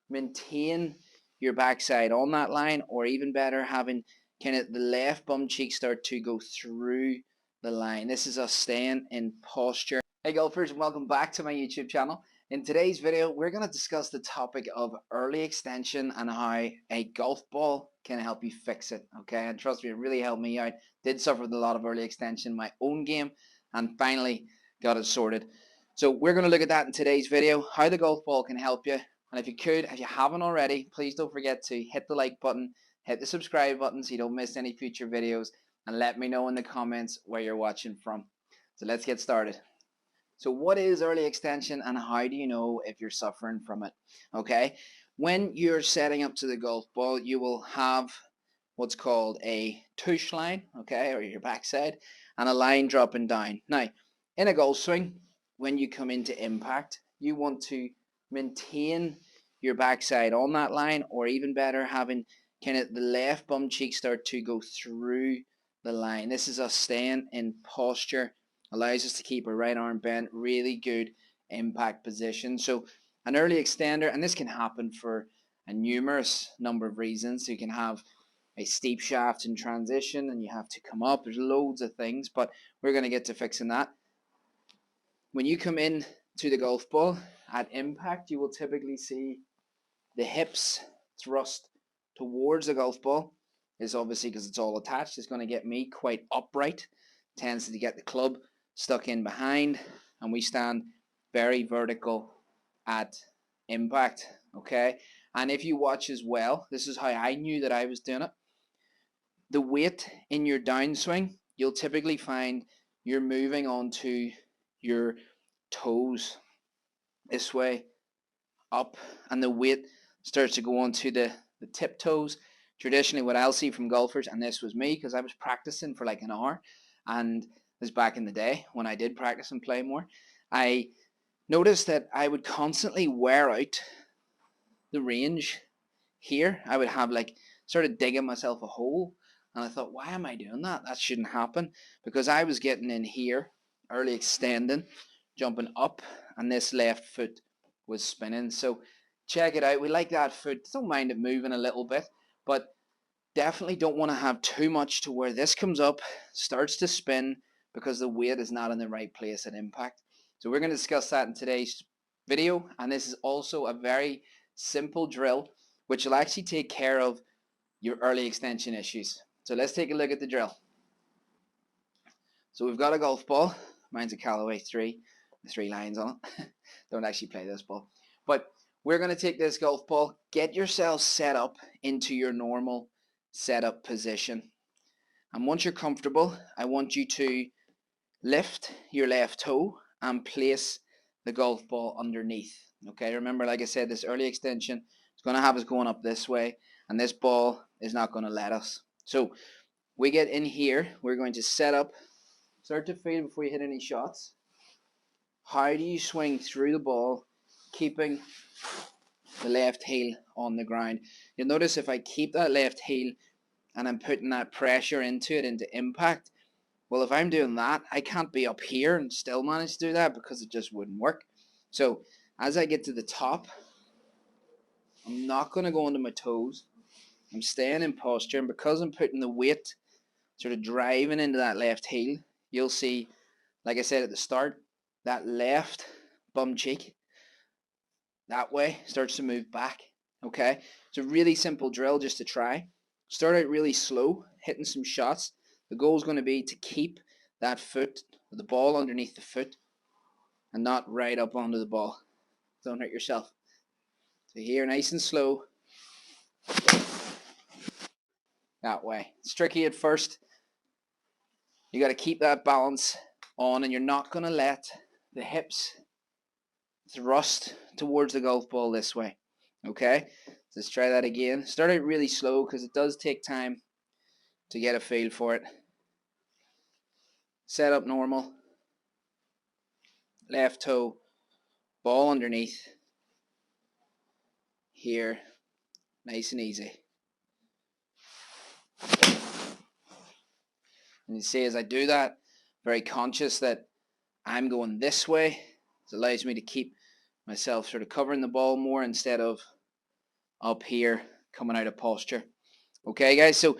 maintain your backside on that line, or even better, having kind of the left bum cheek start to go through the line. This is us staying in posture. Hey golfers, and welcome back to my YouTube channel. In today's video, we're going to discuss the topic of early extension and how a golf ball can help you fix it. Okay, and trust me, it really helped me out. Did suffer with a lot of early extension in my own game, and finally got it sorted. So we're going to look at that in today's video, how the golf ball can help you. And if you haven't already, please don't forget to hit the like button, hit the subscribe button so you don't miss any future videos, and let me know in the comments where you're watching from. So let's get started. So what is early extension, and how do you know if you're suffering from it? Okay, when you're setting up to the golf ball, you will have what's called a touch line, okay, or your backside, and a line dropping down. Now, in a golf swing, when you come into impact, you want to maintain your backside on that line, or even better, having kind of the left bum cheek start to go through the line. This is us staying in posture, allows us to keep our right arm bent, really good impact position. So an early extender, and this can happen for a numerous number of reasons. So you can have a steep shaft in transition and you have to come up. There's loads of things, but we're going to get to fixing that. When you come in to the golf ball at impact, you will typically see the hips thrust towards the golf ball. Is obviously because it's all attached. It's going to get me quite upright. Tends to get the club stuck in behind, and we stand very vertical at impact. Okay, and if you watch as well, this is how I knew that I was doing it. The weight in your downswing, you'll typically find you're moving onto your toes this way up, and the weight starts to go onto the tip toes. Traditionally, what I'll see from golfers, and this was me because I was practicing for like an hour, and this back in the day when I did practice and play more, I noticed that I would constantly wear out the range here. I would have like started digging myself a hole, and I thought, why am I doing that? That shouldn't happen, because I was getting in here, early extending, jumping up, and this left foot was spinning. So check it out. We like that foot. Don't mind it moving a little bit, but definitely don't want to have too much to where this comes up, starts to spin, because the weight is not in the right place at impact. So we're going to discuss that in today's video, and this is also a very simple drill which will actually take care of your early extension issues. So let's take a look at the drill. So we've got a golf ball. Mine's a Callaway 3 with 3 lines on it. Don't actually play this ball, but we're going to take this golf ball, get yourself set up into your normal setup position, and once you're comfortable, I want you to lift your left toe and place the golf ball underneath. Okay, remember, like I said, this early extension is going to have us going up this way, and this ball is not going to let us. So we get in here, we're going to set up, start to feel before you hit any shots. How do you swing through the ball, keeping the left heel on the ground? You'll notice if I keep that left heel and I'm putting that pressure into it, into impact, well, if I'm doing that, I can't be up here and still manage to do that, because it just wouldn't work. So as I get to the top, I'm not going to go into my toes. I'm staying in posture, and because I'm putting the weight sort of driving into that left heel, you'll see, like I said at the start, that left bum cheek that way starts to move back. Okay, it's a really simple drill just to try. Start out really slow, hitting some shots. The goal is going to be to keep that foot, the ball underneath the foot, and not right up onto the ball. Don't hurt yourself. So here, nice and slow. That way. It's tricky at first. You got to keep that balance on, and you're not going to let the hips thrust towards the golf ball this way. Okay, so let's try that again. Start out really slow, because it does take time to get a feel for it. Set up normal. Left toe, ball underneath. Here, nice and easy. And you see, as I do that, very conscious that I'm going this way. It allows me to keep myself sort of covering the ball more instead of up here coming out of posture. Okay guys, so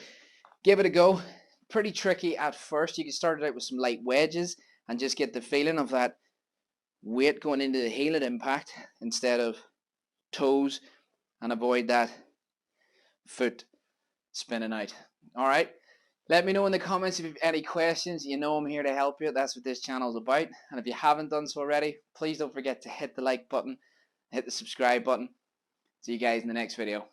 give it a go. Pretty tricky at first. You can start it out with some light wedges and just get the feeling of that weight going into the heel at impact instead of toes, and avoid that foot spinning out. Alright, let me know in the comments if you have any questions. You know I'm here to help you. That's what this channel is about. And if you haven't done so already, please don't forget to hit the like button, hit the subscribe button. See you guys in the next video.